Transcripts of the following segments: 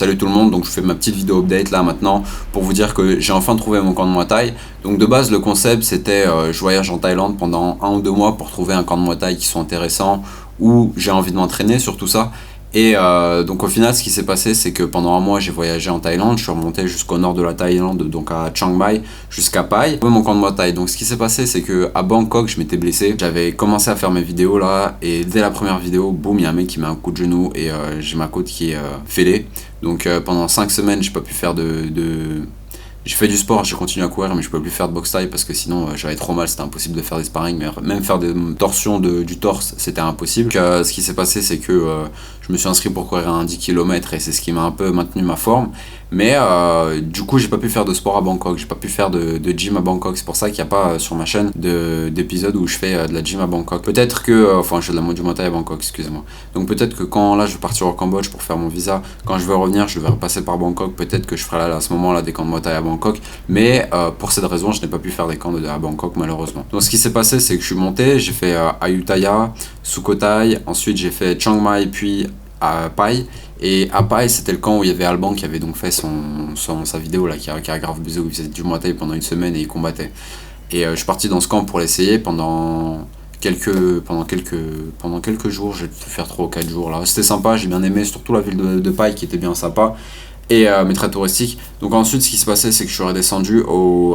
Salut tout le monde, donc je fais ma petite vidéo update là maintenant pour vous dire que j'ai enfin trouvé mon camp de Muay Thai. Donc de base le concept c'était je voyage en Thaïlande pendant 1 ou 2 mois pour trouver un camp de Muay Thai qui soit intéressant, où j'ai envie de m'entraîner sur tout ça. Et donc au final ce qui s'est passé c'est que pendant 1 mois j'ai voyagé en Thaïlande, je suis remonté jusqu'au nord de la Thaïlande, donc à Chiang Mai jusqu'à Pai, trouvé mon camp de Muay Thai. Donc ce qui s'est passé c'est que à Bangkok je m'étais blessé, j'avais commencé à faire mes vidéos là et dès la première vidéo, boum, il y a un mec qui met un coup de genou et j'ai ma côte qui est fêlée. Donc pendant 5 semaines j'ai pas pu faire j'ai fait du sport, j'ai continué à courir, mais je pouvais plus faire de boxe thaï parce que sinon j'avais trop mal, c'était impossible de faire des sparring, mais même faire des torsions du torse, c'était impossible. Donc, ce qui s'est passé, c'est que je me suis inscrit pour courir un 10 km et c'est ce qui m'a un peu maintenu ma forme. Mais du coup, j'ai pas pu faire de sport à Bangkok, j'ai pas pu faire de gym à Bangkok. C'est pour ça qu'il n'y a pas sur ma chaîne d'épisode où je fais de la gym à Bangkok. Peut-être que, enfin, je fais de la du Muay Thai à Bangkok, excusez-moi. Donc peut-être que quand là je vais partir au Cambodge pour faire mon visa, quand je vais revenir, je vais repasser par Bangkok. Peut-être que je ferai là à ce moment-là des camps de Muay Thai à Bangkok. Mais pour cette raison, je n'ai pas pu faire des camps à Bangkok malheureusement. Donc ce qui s'est passé, c'est que je suis monté, j'ai fait Ayutthaya, Sukhothai, ensuite j'ai fait Chiang Mai, puis à Pai. Et à Pai, c'était le camp où il y avait Alban qui avait donc fait sa vidéo là, qui a grave busé, où il faisait du Muay Thai pendant 1 semaine et il combattait. Et je suis parti dans ce camp pour l'essayer pendant quelques jours, j'ai dû faire 3 ou 4 jours là. C'était sympa, j'ai bien aimé, surtout la ville de Pai qui était bien sympa. Et mais très touristique. Donc ensuite ce qui se passait c'est que je suis redescendu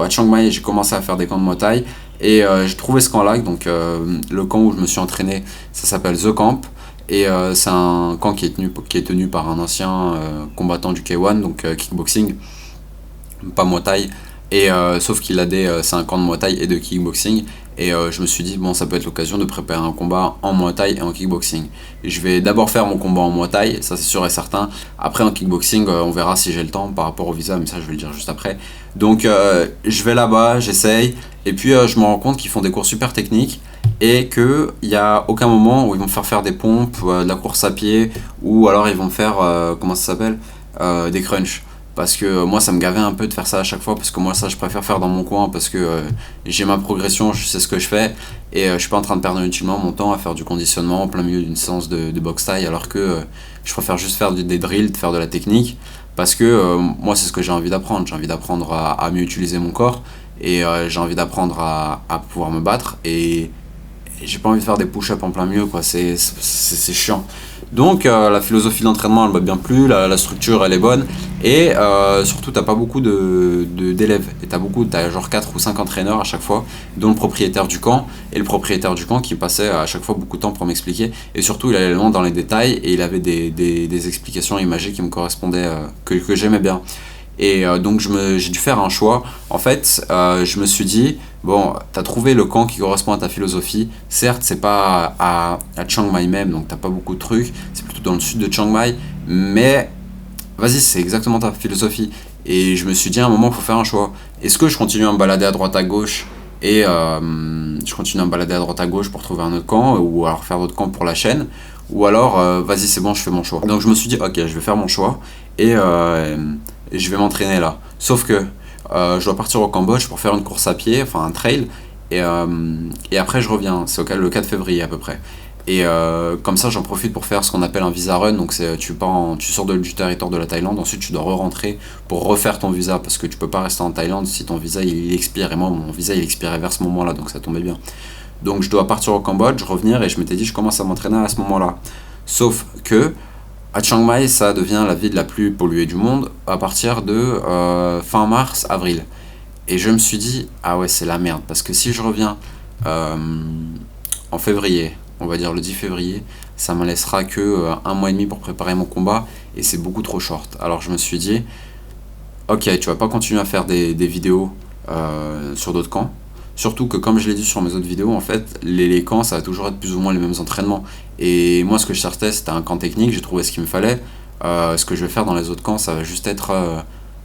à Chiang Mai et j'ai commencé à faire des camps de Muay Thai. Et j'ai trouvé ce camp là, donc le camp où je me suis entraîné, ça s'appelle The Camp. Et c'est un camp qui est tenu par un ancien combattant du K1, donc kickboxing, pas Muay Thai. Et sauf qu'il a c'est un camp de Muay Thai et de kickboxing. Et je me suis dit, bon, ça peut être l'occasion de préparer un combat en Muay Thai et en kickboxing. Et je vais d'abord faire mon combat en Muay Thai, ça c'est sûr et certain. Après en kickboxing, on verra si j'ai le temps par rapport au visa, mais ça je vais le dire juste après. Donc je vais là-bas, j'essaye. Et puis je me rends compte qu'ils font des cours super techniques. Et qu'il n'y a aucun moment où ils vont me faire des pompes, de la course à pied, ou alors ils vont me faire, comment ça s'appelle, des crunchs. Parce que moi ça me gavait un peu de faire ça à chaque fois, parce que moi ça je préfère faire dans mon coin, parce que j'ai ma progression, je sais ce que je fais, et je suis pas en train de perdre inutilement mon temps à faire du conditionnement en plein milieu d'une séance de boxe taille, alors que je préfère juste faire des drills, de faire de la technique, parce que moi c'est ce que j'ai envie d'apprendre à mieux utiliser mon corps, et j'ai envie d'apprendre à pouvoir me battre, et j'ai pas envie de faire des push-ups en plein milieu, quoi, c'est chiant. Donc la philosophie d'entraînement elle m'a bien plu, la structure elle est bonne, et surtout t'as pas beaucoup d'élèves, et t'as genre 4 ou 5 entraîneurs à chaque fois, dont le propriétaire du camp, et le propriétaire du camp qui passait à chaque fois beaucoup de temps pour m'expliquer, et surtout il allait loin dans les détails, et il avait des explications imagées qui me correspondaient, que j'aimais bien. Et donc j'ai dû faire un choix. En fait, je me suis dit, bon, t'as trouvé le camp qui correspond à ta philosophie. Certes, c'est pas à Chiang Mai même, donc t'as pas beaucoup de trucs. C'est plutôt dans le sud de Chiang Mai. Mais vas-y, c'est exactement ta philosophie. Et je me suis dit à un moment, il faut faire un choix. Est-ce que je continue à me balader à droite à gauche et je continue à me balader à droite à gauche pour trouver un autre camp, ou alors faire d'autres camps pour la chaîne, ou alors vas-y, c'est bon, je fais mon choix. Donc je me suis dit, ok, je vais faire mon choix et je vais m'entraîner là. Sauf que je dois partir au Cambodge pour faire une course à pied, enfin un trail, et après je reviens. C'est le 4 février à peu près. Et comme ça, j'en profite pour faire ce qu'on appelle un visa run. Donc tu sors du territoire de la Thaïlande, ensuite tu dois re-rentrer pour refaire ton visa, parce que tu peux pas rester en Thaïlande si ton visa il expire. Et moi, mon visa il expirait vers ce moment-là, donc ça tombait bien. Donc je dois partir au Cambodge, revenir, et je m'étais dit je commence à m'entraîner à ce moment-là. Sauf que à Chiang Mai, ça devient la ville la plus polluée du monde à partir de fin mars, avril. Et je me suis dit, ah ouais, c'est la merde, parce que si je reviens en février, on va dire le 10 février, ça me laissera que 1 mois et demi pour préparer mon combat, et c'est beaucoup trop short. Alors je me suis dit, ok, tu vas pas continuer à faire des vidéos sur d'autres camps. Surtout que, comme je l'ai dit sur mes autres vidéos, en fait, les camps, ça va toujours être plus ou moins les mêmes entraînements. Et moi, ce que je cherchais, c'était un camp technique, j'ai trouvé ce qu'il me fallait. Ce que je vais faire dans les autres camps, ça va juste être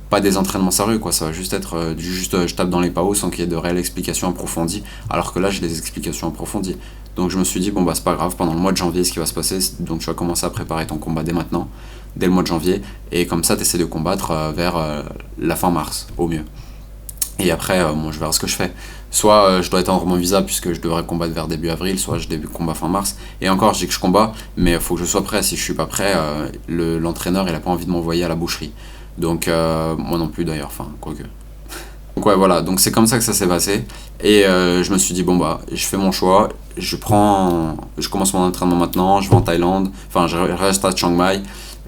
pas des entraînements sérieux, quoi. Ça va juste être je tape dans les PAO sans qu'il y ait de réelles explications approfondies. Alors que là, j'ai des explications approfondies. Donc je me suis dit, bon bah c'est pas grave, pendant le mois de janvier, ce qui va se passer, donc tu vas commencer à préparer ton combat dès maintenant, dès le mois de janvier. Et comme ça, tu essaies de combattre vers la fin mars, au mieux. Et après, bon, je verrai ce que je fais. Soit je dois étendre mon visa puisque je devrais combattre vers début avril, soit je début combat fin mars. Et encore, je dis que je combats, mais il faut que je sois prêt. Si je suis pas prêt, l'entraîneur il a pas envie de m'envoyer à la boucherie. Donc moi non plus d'ailleurs, enfin quoique. Donc ouais voilà, donc c'est comme ça que ça s'est passé. Et je me suis dit bon bah je fais mon choix, je commence mon entraînement maintenant, je vais en Thaïlande, enfin je reste à Chiang Mai.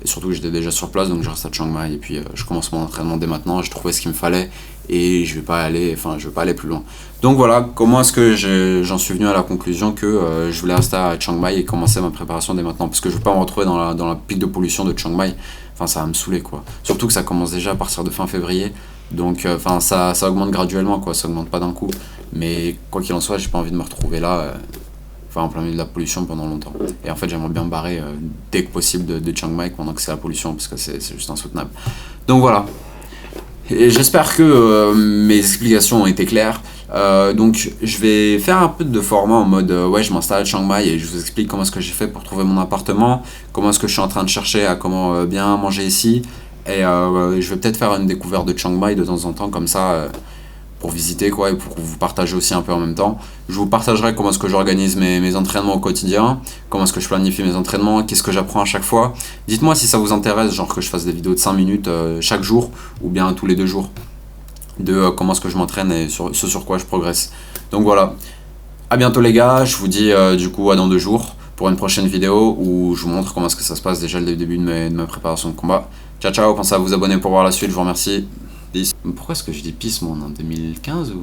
Et surtout que j'étais déjà sur place donc je reste à Chiang Mai et puis je commence mon entraînement dès maintenant, j'ai trouvé ce qu'il me fallait et je vais pas aller plus loin. Donc voilà, comment est-ce que j'en suis venu à la conclusion que je voulais rester à Chiang Mai et commencer ma préparation dès maintenant parce que je veux pas me retrouver dans la pic de pollution de Chiang Mai. Enfin ça va me saouler quoi. Surtout que ça commence déjà à partir de fin février. Donc ça augmente graduellement quoi, ça augmente pas d'un coup. Mais quoi qu'il en soit, j'ai pas envie de me retrouver là en plein milieu de la pollution pendant longtemps. Et en fait, j'aimerais bien me barrer dès que possible de Chiang Mai pendant que c'est la pollution parce que c'est juste insoutenable. Donc voilà. Et j'espère que mes explications ont été claires. Donc je vais faire un peu de format en mode ouais je m'installe à Chiang Mai et je vous explique comment est-ce que j'ai fait pour trouver mon appartement, comment est-ce que je suis en train de chercher à comment bien manger ici et je vais peut-être faire une découverte de Chiang Mai de temps en temps comme ça pour visiter quoi et pour vous partager aussi un peu en même temps. Je vous partagerai comment est-ce que j'organise mes entraînements au quotidien, comment est-ce que je planifie mes entraînements, qu'est-ce que j'apprends à chaque fois. Dites-moi si ça vous intéresse, genre que je fasse des vidéos de 5 minutes chaque jour ou bien tous les 2 jours de comment est-ce que je m'entraîne et ce sur quoi je progresse. Donc voilà, à bientôt les gars, je vous dis du coup à dans 2 jours pour une prochaine vidéo où je vous montre comment est-ce que ça se passe déjà le début de ma préparation de combat. Ciao ciao, pensez à vous abonner pour voir la suite, je vous remercie. Peace. Pourquoi est-ce que je dis peace moi en 2015 ou...